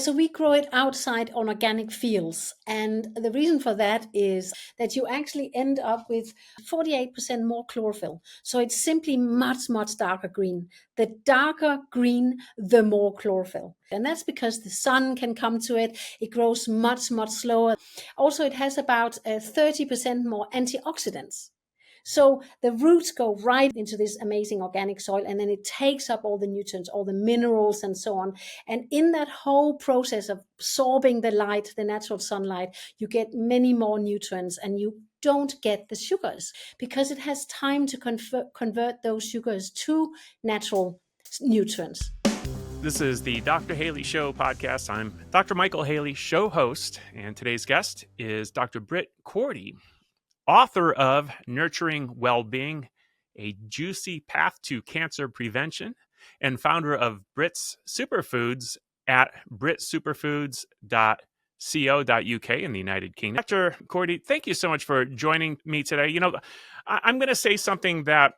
So we grow it outside on organic fields. And the reason for that is that you actually end up with 48% more chlorophyll. So it's simply much, much darker green. The darker green, the more chlorophyll. And that's because the sun can come to it. It grows much, much slower. Also, it has about 30% more antioxidants. So the roots go right into this amazing organic soil, and then it takes up all the nutrients, all the minerals, and so on. And in that whole process of absorbing the light, the natural sunlight, you get many more nutrients, and you don't get the sugars because it has time to convert those sugars to natural nutrients. This is the Dr. Haley Show podcast. I'm Dr. Michael Haley, show host, and today's guest is Dr. Britt Cordi, author of Nurturing Wellbeing, A Juicy Path to Cancer Prevention, and founder of Britt's Superfoods at britsuperfoods.co.uk in the United Kingdom. Dr. Cordi, thank you so much for joining me today. You know, I'm going to say something that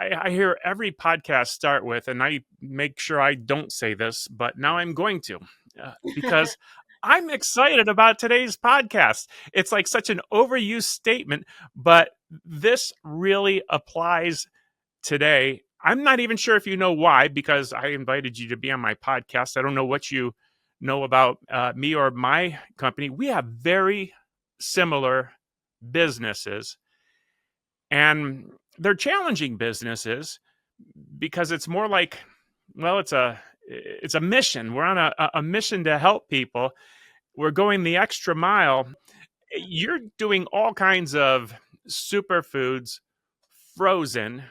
I hear every podcast start with, and I make sure I don't say this, but now I'm going to, because I'm excited about today's podcast. It's like such an overused statement, but this really applies today. I'm not even sure if you know why, because I invited you to be on my podcast. I don't know what you know about me or my company. We have very similar businesses, and they're challenging businesses because it's more like, well, it's a mission. We're on a mission to help people. We're going the extra mile. You're doing all kinds of superfoods, frozen,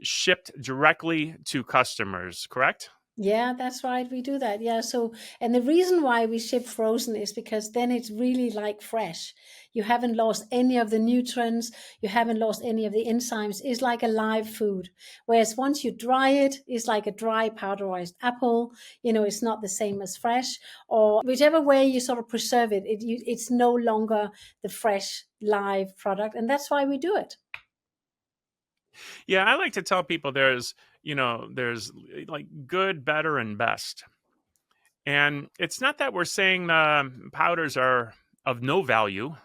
shipped directly to customers, correct? Yeah, that's right. We do that. Yeah. So, and the reason why we ship frozen is because then it's really like fresh. You haven't lost any of the nutrients. You haven't lost any of the enzymes. It's like a live food. Whereas once you dry it, it's like a dry powderized apple. You know, it's not the same as fresh, or whichever way you sort of preserve it, it's no longer the fresh live product. And that's why we do it. Yeah, I like to tell people there's like good, better, and best. And it's not that we're saying the powders are of no value,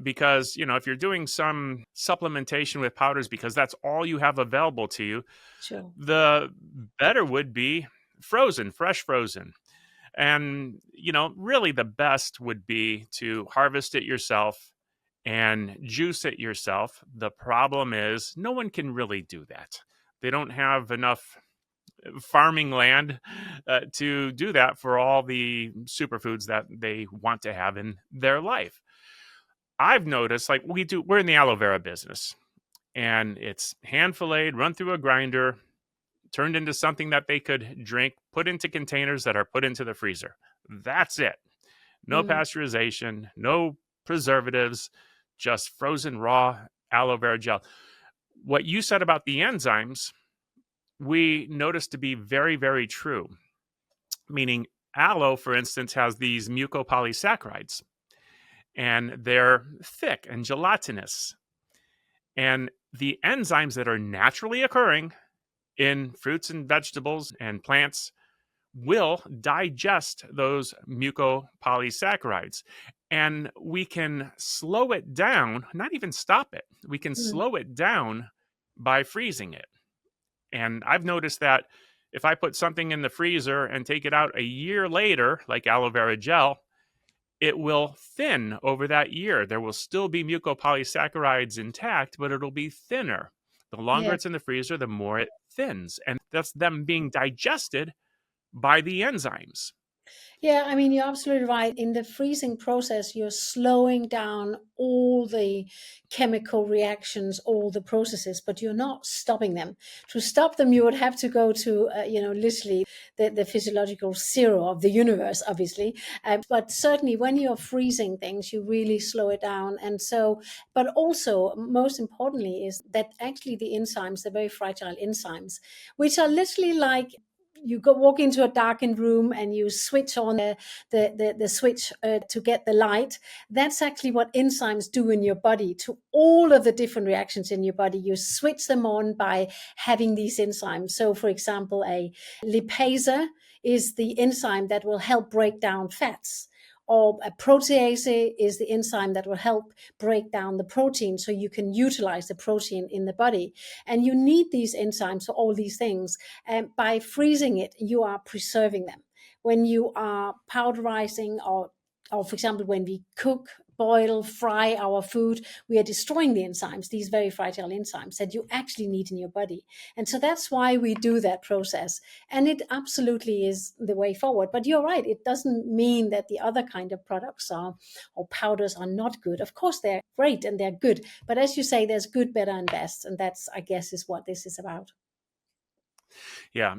because, if you're doing some supplementation with powders because that's all you have available to you, Sure. the better would be frozen, fresh frozen. And, really the best would be to harvest it yourself and juice it yourself. The problem is no one can really do that. They don't have enough farming land to do that for all the superfoods that they want to have in their life. I've noticed, like we're in the aloe vera business, and it's hand filleted, run through a grinder, turned into something that they could drink, put into containers that are put into the freezer. That's it. No pasteurization, no preservatives, just frozen raw aloe vera gel. What you said about the enzymes, we noticed to be very, very true. Meaning aloe, for instance, has these mucopolysaccharides, and they're thick and gelatinous. And the enzymes that are naturally occurring in fruits and vegetables and plants will digest those mucopolysaccharides. And we can slow it down, not even stop it. We can slow it down by freezing it. And I've noticed that if I put something in the freezer and take it out a year later, like aloe vera gel, it will thin over that year. There will still be mucopolysaccharides intact, but it'll be thinner. The longer it's in the freezer, the more it thins. And that's them being digested by the enzymes. Yeah, I mean, you're absolutely right. In the freezing process, you're slowing down all the chemical reactions, all the processes, but you're not stopping them. To stop them, you would have to go to, literally the physiological zero of the universe, obviously. But certainly when you're freezing things, you really slow it down. And so, but also, most importantly, is that actually the enzymes, the very fragile enzymes, which are literally like, you walk into a darkened room and you switch on the switch to get the light. That's actually what enzymes do in your body to all of the different reactions in your body. You switch them on by having these enzymes. So, for example, a lipase is the enzyme that will help break down fats. Or a protease is the enzyme that will help break down the protein so you can utilize the protein in the body. And you need these enzymes for all these things. And by freezing it, you are preserving them. When you are powderizing, or for example, when we cook, boil, fry our food, we are destroying the enzymes, these very fragile enzymes that you actually need in your body. And so that's why we do that process. And it absolutely is the way forward. But you're right, it doesn't mean that the other kind of products are, or powders are not good. Of course, they're great and they're good. But as you say, there's good, better, and best. And that's, I guess, is what this is about. Yeah.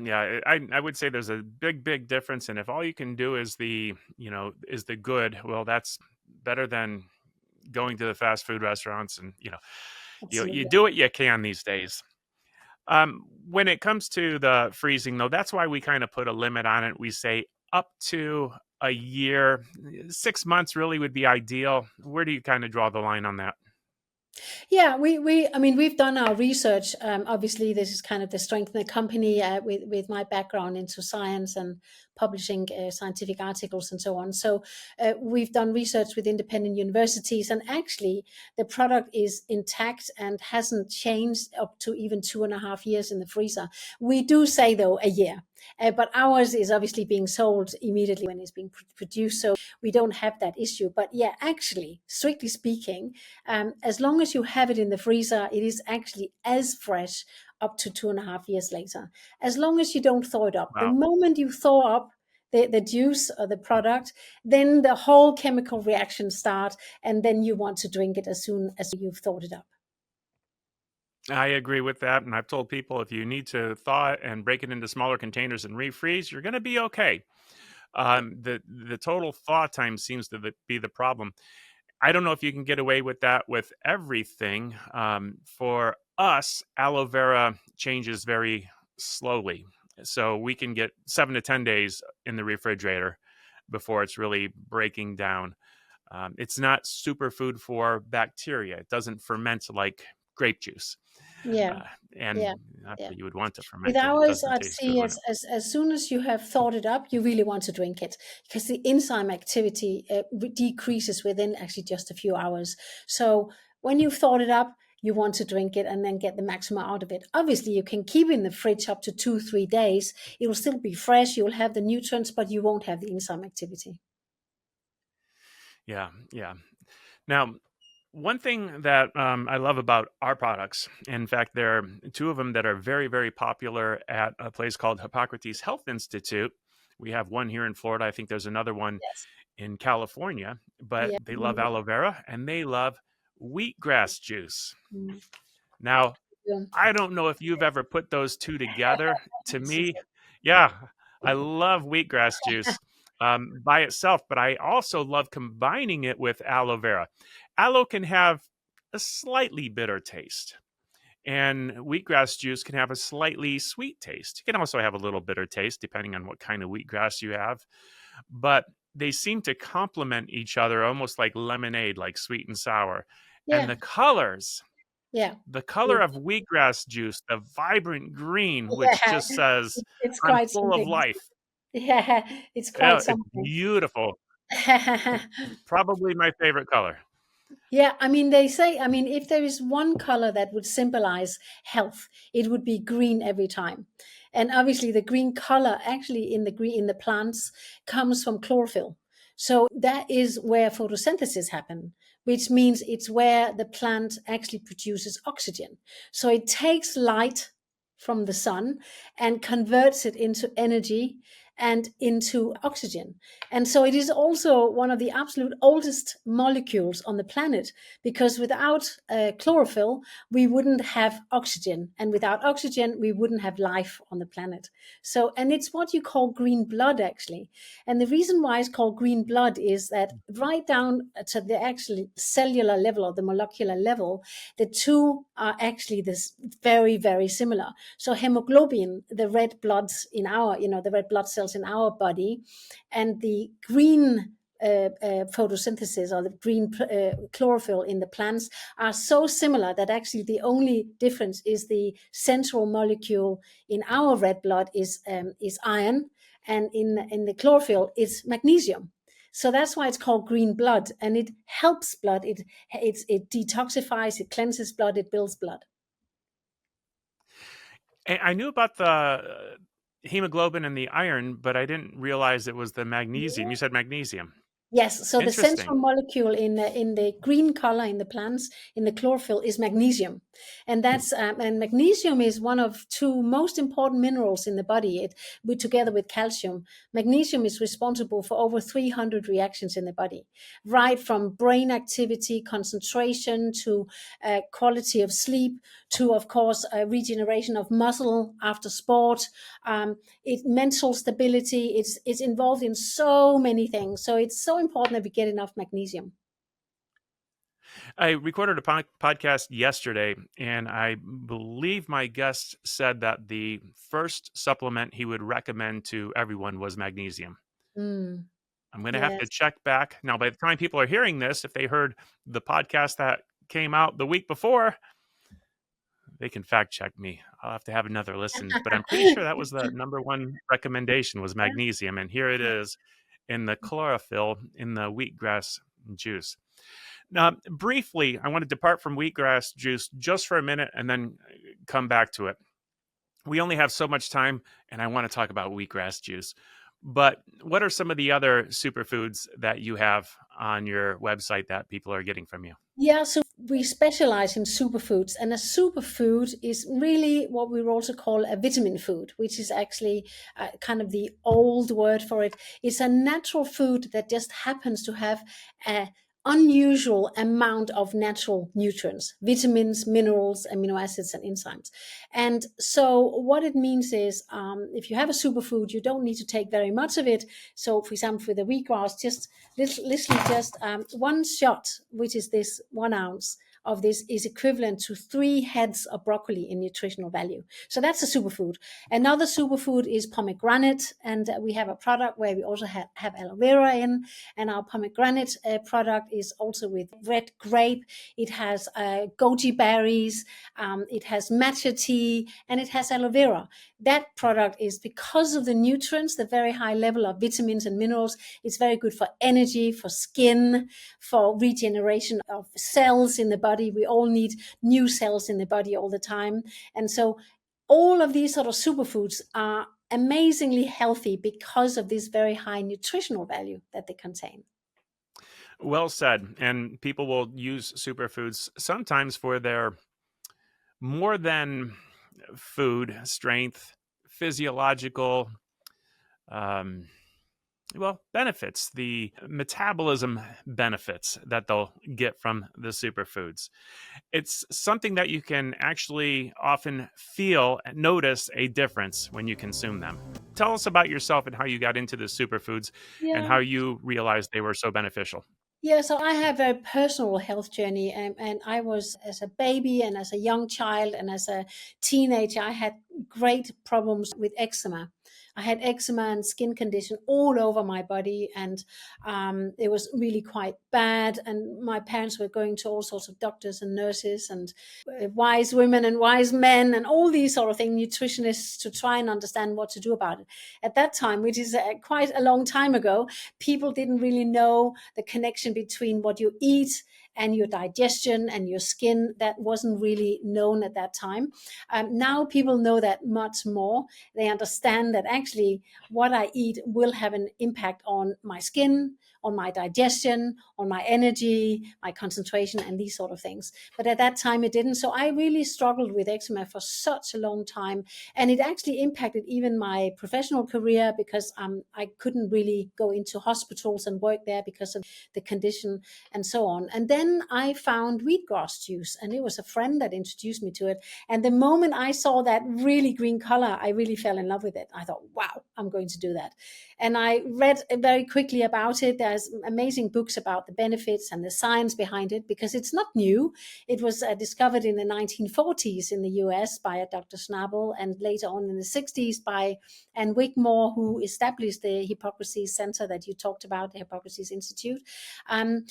I would say there's a big difference, and if all you can do is the good, well, that's better than going to the fast food restaurants, and you Absolutely. do what you can these days. When it comes to the freezing, though, that's why we kind of put a limit on it. We say up to a year, 6 months really would be ideal. Where do you kind of draw the line on that? Yeah, I mean, we've done our research. Obviously, this is kind of the strength of the company, with my background into science and publishing scientific articles and so on. So we've done research with independent universities, and actually, the product is intact and hasn't changed up to even 2.5 years in the freezer. We do say though a year. But ours is obviously being sold immediately when it's being produced, so we don't have that issue. But yeah, actually, strictly speaking, as long as you have it in the freezer, it is actually as fresh up to 2.5 years later. As long as you don't thaw it up. The Wow. moment you thaw up the juice or the product, then the whole chemical reaction start, and then you want to drink it as soon as you've thawed it up. I agree with that. And I've told people if you need to thaw it and break it into smaller containers and refreeze, you're going to be okay. The total thaw time seems to be the problem. I don't know if you can get away with that with everything. For us, aloe vera changes very slowly. So we can get 7 to 10 days in the refrigerator before it's really breaking down. It's not superfood for bacteria. It doesn't ferment like grape juice. Yeah, Uh, and yeah, not yeah. that you would want to With ferment it. It ours, doesn't I'd taste good see when it. as soon as you have thawed it up, you really want to drink it because the enzyme activity decreases within actually just a few hours. So when you've thawed it up, you want to drink it and then get the maximum out of it. Obviously, you can keep it in the fridge up to 2, 3 days. It will still be fresh. You'll have the nutrients, but you won't have the enzyme activity. Yeah. Now, one thing that I love about our products, in fact, there are two of them that are very popular at a place called Hippocrates Health Institute. We have one here in Florida. I think there's another one Yes. in California, but Yeah. they love aloe vera and they love wheatgrass juice. Mm. Now, Yeah. I don't know if you've ever put those two together. To me, yeah, I love wheatgrass juice by itself, but I also love combining it with aloe vera. Aloe can have a slightly bitter taste, and wheatgrass juice can have a slightly sweet taste. It can also have a little bitter taste depending on what kind of wheatgrass you have, but they seem to complement each other almost like lemonade, like sweet and sour. And Yeah. Yeah. the color of wheatgrass juice, the vibrant green, which Yeah. just says, It's I'm quite full of something. life. Yeah, it's Yeah, quite it's something. beautiful. Probably my favorite color. Yeah, I mean, they say, I mean, if there is one color that would symbolize health, it would be green every time. And obviously, the green color actually in the plants comes from chlorophyll. So that is where photosynthesis happen, which means it's where the plant actually produces oxygen. So it takes light from the sun and converts it into energy and into oxygen. And so it is also one of the absolute oldest molecules on the planet because without chlorophyll, we wouldn't have oxygen. And without oxygen, we wouldn't have life on the planet. So, and it's what you call green blood, actually. And the reason why it's called green blood is that right down to the actual cellular level or the molecular level, the two are actually this very similar. So hemoglobin, the red bloods in our, the red blood cells in our body, and the green photosynthesis or the green chlorophyll in the plants are so similar that actually the only difference is the central molecule in our red blood is iron, and in the chlorophyll, it's magnesium. So that's why it's called green blood, and it helps blood. It detoxifies, it cleanses blood, it builds blood. I knew about the hemoglobin and the iron, but I didn't realize it was the magnesium. You said magnesium. Yes, so the Interesting. central molecule in the green color in the plants in the chlorophyll is magnesium, and that's and magnesium is one of two most important minerals in the body. Together with calcium, magnesium is responsible for over 300 reactions in the body, right from brain activity, concentration to quality of sleep to, of course, regeneration of muscle after sport. Mental stability. It's involved in so many things. So it's so important that we get enough magnesium. I recorded a podcast yesterday, and I believe my guest said that the first supplement he would recommend to everyone was magnesium. Mm, I'm going to have to yes. check back. Now, by the time people are hearing this, if they heard the podcast that came out the week before, they can fact check me. I'll have to have another listen, but I'm pretty sure that was the number one recommendation was magnesium, and here it is in the chlorophyll in the wheatgrass juice. Now, briefly, I want to depart from wheatgrass juice just for a minute and then come back to it. We only have so much time, and I want to talk about wheatgrass juice. But what are some of the other superfoods that you have on your website that people are getting from you? Yeah, so we specialize in superfoods, and a superfood is really what we would also call a vitamin food, which is actually kind of the old word for it. It's a natural food that just happens to have a unusual amount of natural nutrients, vitamins, minerals, amino acids, and enzymes. And so what it means is if you have a superfood, you don't need to take very much of it. So for example, for the wheatgrass, just literally just one shot, which is this 1 ounce of this, is equivalent to 3 heads of broccoli in nutritional value. So that's a superfood. Another superfood is pomegranate, and we have a product where we also have aloe vera in, and our pomegranate product is also with red grape. It has goji berries, it has matcha tea, and it has aloe vera. That product is, because of the nutrients, the very high level of vitamins and minerals, it's very good for energy, for skin, for regeneration of cells in the body. We all need new cells in the body all the time. And so all of these sort of superfoods are amazingly healthy because of this very high nutritional value that they contain. Well said. And people will use superfoods sometimes for their more than food strength, physiological um, benefits, the metabolism benefits that they'll get from the superfoods. It's something that you can actually often notice a difference when you consume them. Tell us about yourself and how you got into the superfoods and Yeah. how you realized they were so beneficial. Yeah, so I have a personal health journey, and I was, as a baby and as a young child and as a teenager, I had great problems with eczema. I had eczema and skin condition all over my body, and it was really quite bad. And my parents were going to all sorts of doctors and nurses and wise women and wise men and all these sort of things, nutritionists, to try and understand what to do about it. At that time, which is quite a long time ago, people didn't really know the connection between what you eat and your digestion and your skin. That wasn't really known at that time. Now people know that much more. They understand that actually what I eat will have an impact on my skin, on my digestion, on my energy, my concentration, and these sort of things. But at that time it didn't. So I really struggled with eczema for such a long time. And it actually impacted even my professional career, because I couldn't really go into hospitals and work there because of the condition and so on. And then I found wheatgrass juice, and it was a friend that introduced me to it. And the moment I saw that really green color, I really fell in love with it. I thought, wow, I'm going to do that. And I read very quickly about it. There's amazing books about the benefits and the science behind it, because it's not new. It was discovered in the 1940s in the US by a Dr. Schnabel, and later on in the 60s by Anne Wigmore, who established the Hippocrates Center that you talked about, the Hippocrates Institute. And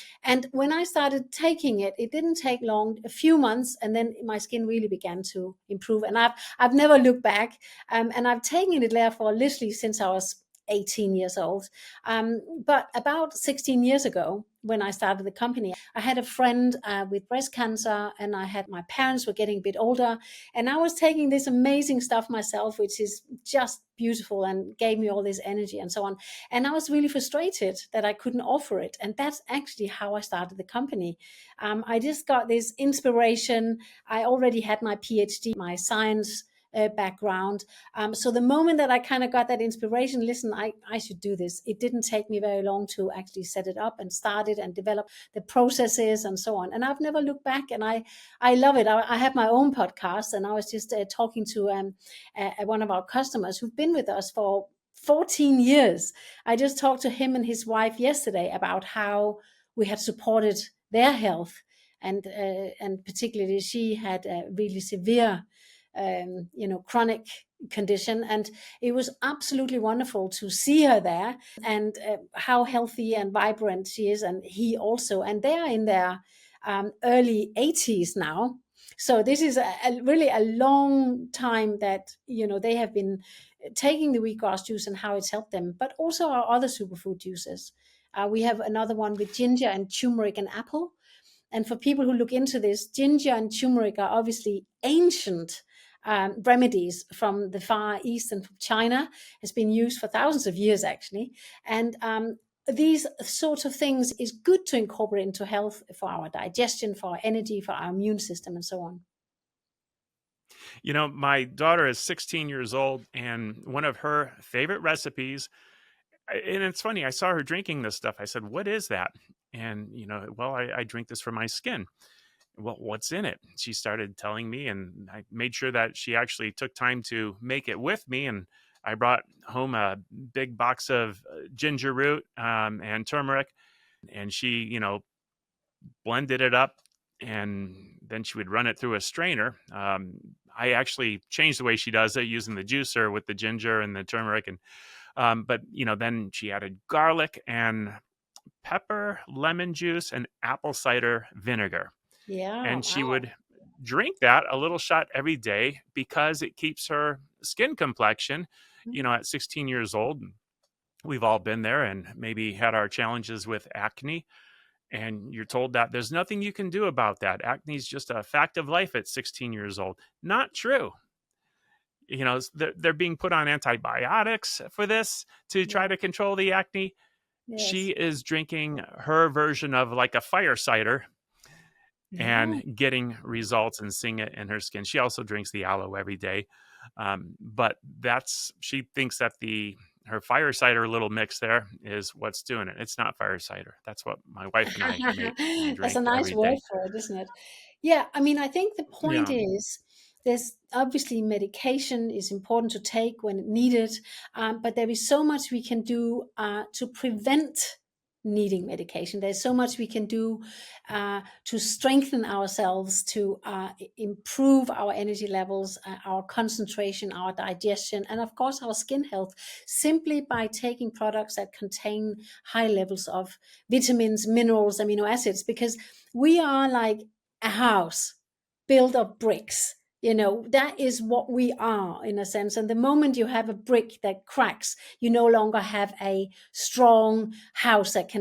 when I started taking it, it didn't take long, a few months, and then my skin really began to improve. And I've never looked back. And I've taken it there for literally since I was 18 years old. But about 16 years ago, when I started the company, I had a friend with breast cancer, and my parents were getting a bit older, and I was taking this amazing stuff myself, which is just beautiful and gave me all this energy and so on. And I was really frustrated that I couldn't offer it. And that's actually how I started the company. I just got this inspiration. I already had my PhD, my science background. So the moment that I kind of got that inspiration, listen, I should do this. It didn't take me very long to actually set it up and start it and develop the processes and so on. And I've never looked back, and I love it. I have my own podcast, and I was just talking to one of our customers who've been with us for 14 years. I just talked to him and his wife yesterday about how we had supported their health, and particularly she had a really severe chronic condition, and it was absolutely wonderful to see her there, and how healthy and vibrant she is, and he also, and they are in their early 80s now. So this is really a long time that they have been taking the wheatgrass juice and how it's helped them, but also our other superfood juices. We have another one with ginger and turmeric and apple. And for people who look into this, ginger and turmeric are obviously ancient remedies from the Far East and from China. Has been used for thousands of years, actually. And these sorts of things is good to incorporate into health for our digestion, for our energy, for our immune system, and so on. My daughter is 16 years old, and one of her favorite recipes, and it's funny, I saw her drinking this stuff. I said, "What is that?" And, well, I drink this for my skin. Well, what's in it? She started telling me, and I made sure that she actually took time to make it with me. And I brought home a big box of ginger root and turmeric, and she, blended it up, and then she would run it through a strainer. I actually changed the way she does it using the juicer with the ginger and the turmeric. And but then she added garlic and pepper, lemon juice, and apple cider vinegar. Yeah, And she wow. would drink that a little shot every day because it keeps her skin complexion, at 16 years old. We've all been there and maybe had our challenges with acne. And you're told that there's nothing you can do about that. Acne is just a fact of life at 16 years old. Not true. They're being put on antibiotics for this to try Yeah. to control the acne. She Yes. is drinking her version of like a fire cider Yeah. and getting results and seeing it in her skin. She also drinks the aloe every day. But she thinks that her fire cider little mix there is what's doing it. It's not fire cider. That's what my wife and I make and That's a drink nice every word day. for it, isn't it? Yeah, I mean, I think the point Yeah. is there's obviously medication is important to take when needed, but there is so much we can do to prevent needing medication. There's so much we can do to strengthen ourselves, to improve our energy levels, our concentration, our digestion, and of course our skin health, simply by taking products that contain high levels of vitamins, minerals, amino acids, because we are like a house built of bricks. That is what we are in a sense. And the moment you have a brick that cracks, you no longer have a strong house that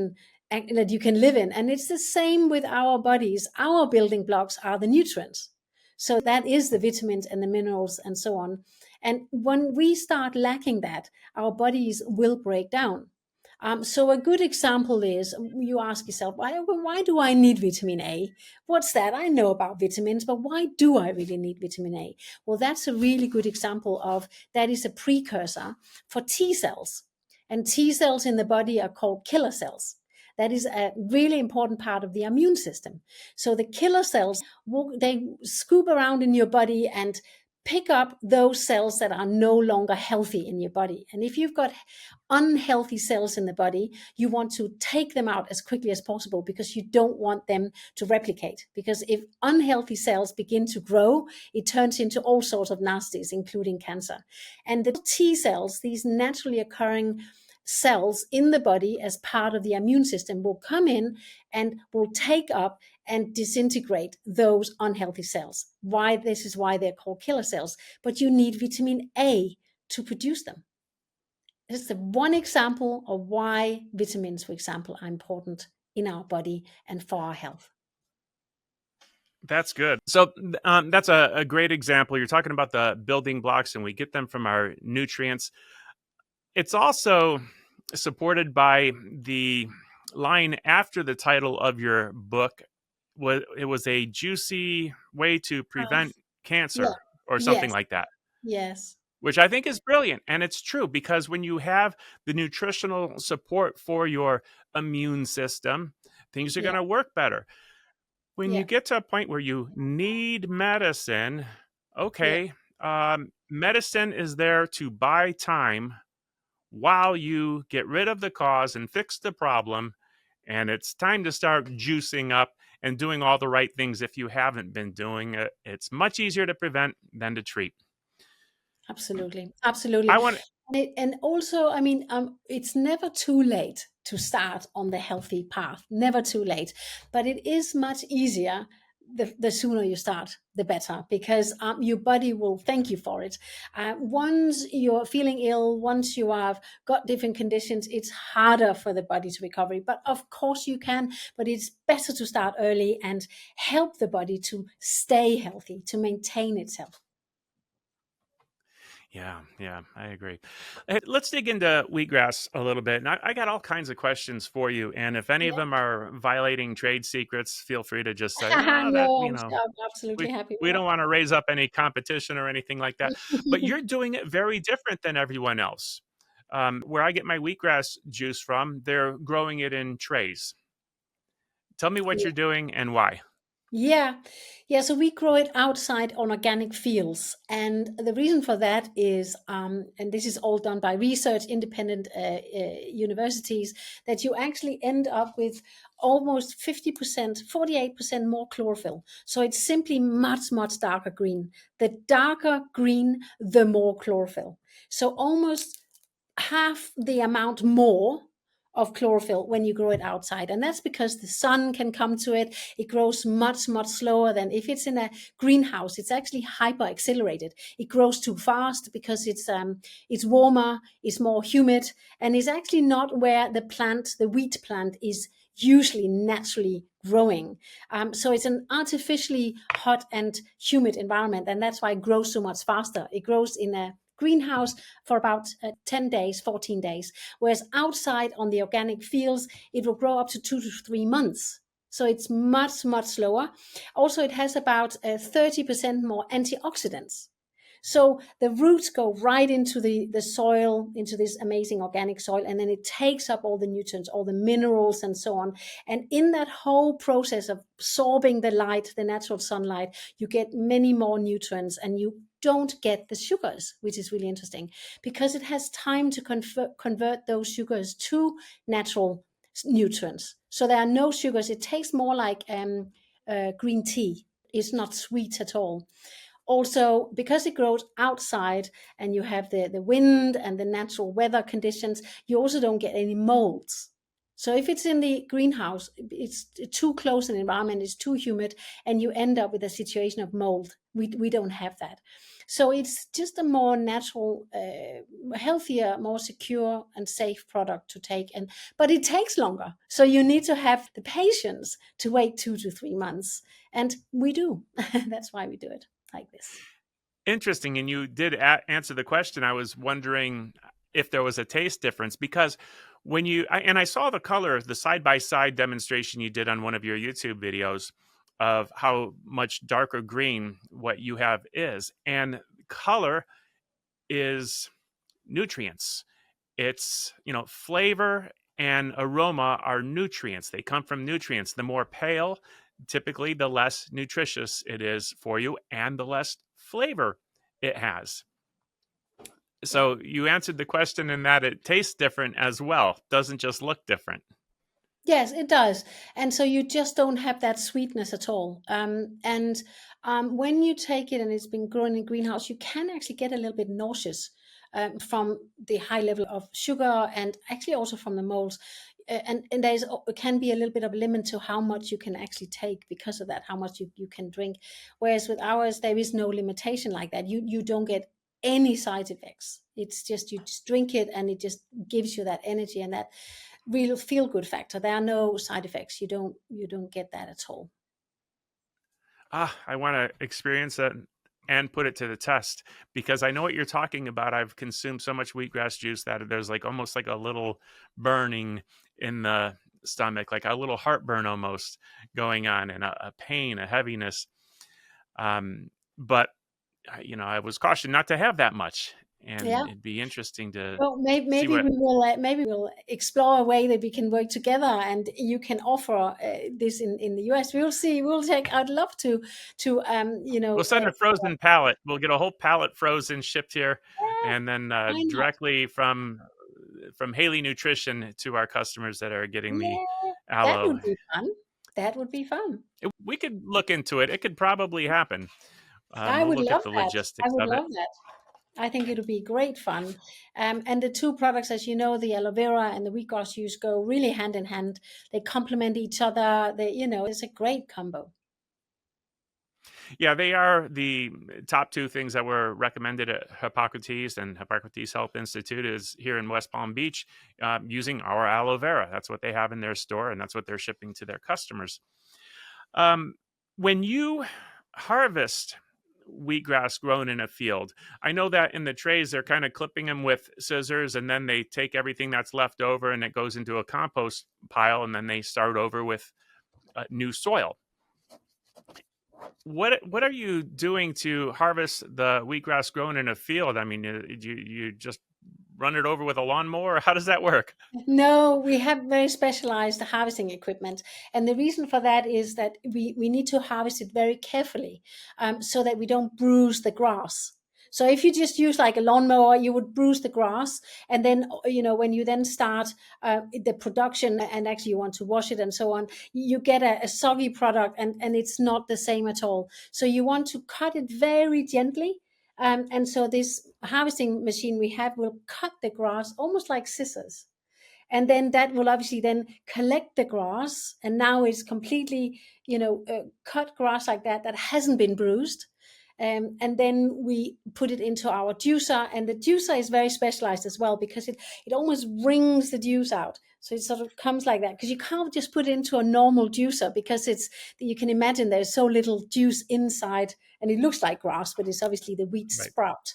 you can live in. And it's the same with our bodies. Our building blocks are the nutrients. So that is the vitamins and the minerals and so on. And when we start lacking that, our bodies will break down. So a good example is you ask yourself, why do I need vitamin A? What's that? I know about vitamins, but why do I really need vitamin A? Well, that's a really good example of that is a precursor for T cells. And T cells in the body are called killer cells. That is a really important part of the immune system. So the killer cells, they scoop around in your body and pick up those cells that are no longer healthy in your body. And if you've got unhealthy cells in the body, you want to take them out as quickly as possible because you don't want them to replicate. Because if unhealthy cells begin to grow, it turns into all sorts of nasties, including cancer. And the T cells, these naturally occurring cells in the body as part of the immune system, will come in and will take up and disintegrate those unhealthy cells. This is why they're called killer cells. But you need vitamin A to produce them. just one example of why vitamins, for example, are important in our body and for our health. That's good. So that's a great example. You're talking about the building blocks, and we get them from our nutrients. It's also supported by the line after the title of your book. It was a juicy way to Uh, prevent yeah. cancer or something Yes. like that, Yes. which I think is brilliant. And it's true because when you have the nutritional support for your immune system, things are Yeah. going to work better. When you Yeah. get to a point where you need medicine, Yeah. okay, medicine is there to buy time while you get rid of the cause and fix the problem. And it's time to start juicing up and doing all the right things if you haven't been doing it. It's much easier to prevent than to treat. Absolutely. I Absolutely. want And also, I mean, it's never too late to start on the healthy path. Never too late. But it is much easier. The sooner you start, the better, because your body will thank you for it. Once you're feeling ill, once you have got different conditions, it's harder for the body to recover. But of course you can, but it's better to start early and help the body to stay healthy, to maintain its health. Yeah, I agree. Let's dig into wheatgrass a little bit. And I got all kinds of questions for you. And if any of them are violating trade secrets, feel free to just say, oh, that, No, I'm absolutely we, happy we with don't want to raise up any competition or anything like that. But that. you're doing it very different than everyone else. Where I get my wheatgrass juice from, they're growing it in trays. Tell me what you're doing and why. Yeah, yeah. So we grow it outside on organic fields, and the reason for that is, and this is all done by research, independent universities, that you actually end up with almost 50%, 48% more chlorophyll. So it's simply much, much darker green. The darker green, the more chlorophyll. So almost half the amount more of chlorophyll when you grow it outside. And that's because the sun can come to it. It grows much, much slower than if it's in a greenhouse. It's actually hyper accelerated. It grows too fast because it's warmer, it's more humid, and it's actually not where the wheat plant is usually naturally growing. So it's an artificially hot and humid environment, and that's why it grows so much faster. It grows in a greenhouse for about 10 days, 14 days. Whereas outside on the organic fields, it will grow up to 2 to 3 months. So it's much, much slower. Also, it has about 30% more antioxidants. So the roots go right into the soil, into this amazing organic soil, and then it takes up all the nutrients, all the minerals, and so on. And in that whole process of absorbing the light, the natural sunlight, you get many more nutrients, and you don't get the sugars, which is really interesting because it has time to convert those sugars to natural nutrients. So there are no sugars. It tastes more like green tea. It's not sweet at all. Also, because it grows outside and you have the wind and the natural weather conditions, you also don't get any molds. So if it's in the greenhouse, it's too close an environment, it's too humid, and you end up with a situation of mold. We don't have that. So it's just a more natural, healthier, more secure and safe product to take. But it takes longer. So you need to have the patience to wait 2 to 3 months. And we do. That's why we do it like this. Interesting. And you did answer the question. I was wondering if there was a taste difference because and I saw the color, the side by side demonstration you did on one of your YouTube videos of how much darker green what you have is. And color is nutrients. It's, flavor and aroma are nutrients. They come from nutrients. The more pale, typically, the less nutritious it is for you and the less flavor it has. Yeah. So you answered the question in that it tastes different as well, doesn't just look different. Yes, it does. And so you just don't have that sweetness at all. And when you take it and it's been grown in greenhouse, you can actually get a little bit nauseous from the high level of sugar and actually also from the molds. And there's can be a little bit of limit to how much you can actually take because of that, how much you can drink. Whereas with ours, there is no limitation like that. You don't get any side effects. It's just, you just drink it and it just gives you that energy and that real feel good factor. There are no side effects. You don't get that at all. I want to experience that and put it to the test because I know what you're talking about. I've consumed so much wheatgrass juice that there's like almost like a little burning in the stomach, like a little heartburn almost going on, and a pain, a heaviness. But I was cautioned not to have that much, and Yeah. it'd be interesting to Well, see maybe what. maybe we'll explore a way that we can work together, and you can offer this in the US. We'll see. We'll take. I'd love to We'll send a frozen pallet. We'll get a whole pallet frozen, shipped here, yeah, and then why not? directly from Haley Nutrition to our customers that are getting the Yeah, that aloe. would be fun. That would be fun. We could look into it. It could probably happen. I We'll would look at love the that. I logistics would of it. love that. I think it'll be great fun. And the two products, as you know, the aloe vera and the wheatgrass juice go really hand in hand. They complement each other. It's a great combo. Yeah, they are the top two things that were recommended at Hippocrates, and Hippocrates Health Institute is here in West Palm Beach using our aloe vera. That's what they have in their store, and that's what they're shipping to their customers. Um, when you harvest wheatgrass grown in a field, I know that in the trays they're kind of clipping them with scissors, and then they take everything that's left over and it goes into a compost pile, and then they start over with new soil. What are you doing to harvest the wheatgrass grown in a field? I mean, you just run it over with a lawnmower, or how does that work? No, we have very specialized harvesting equipment. And the reason for that is that we need to harvest it very carefully, so that we don't bruise the grass. So if you just use like a lawnmower, you would bruise the grass. And then, when you then start the production and actually you want to wash it and so on, you get a soggy product, and it's not the same at all. So you want to cut it very gently. And so this harvesting machine we have will cut the grass almost like scissors. And then that will obviously then collect the grass. And now it's completely, cut grass like that hasn't been bruised. And then we put it into our juicer, and the juicer is very specialized as well because it almost wrings the juice out. So it sort of comes like that, because you can't just put it into a normal juicer, because you can imagine there's so little juice inside, and it looks like grass, but it's obviously the wheat Right. sprout.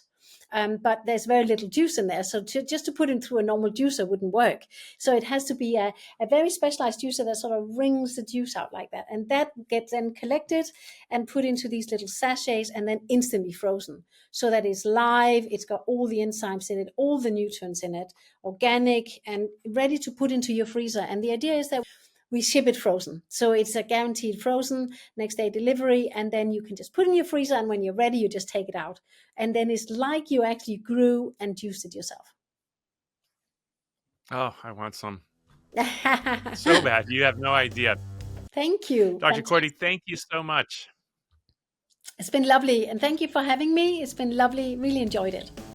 But there's very little juice in there. So just to put it through a normal juicer wouldn't work. So it has to be a very specialized juicer that sort of wrings the juice out like that. And that gets then collected and put into these little sachets and then instantly frozen, so that it's live. It's got all the enzymes in it, all the nutrients in it, organic, and ready to put into your freezer. And the idea is that we ship it frozen. So it's a guaranteed frozen, next day delivery, and then you can just put it in your freezer, and when you're ready, you just take it out. And then it's like you actually grew and juiced it yourself. Oh, I want some so bad. You have no idea. Thank you. Dr. Cordy, Fantastic. thank you so much. It's been lovely. And thank you for having me. It's been lovely. Really enjoyed it.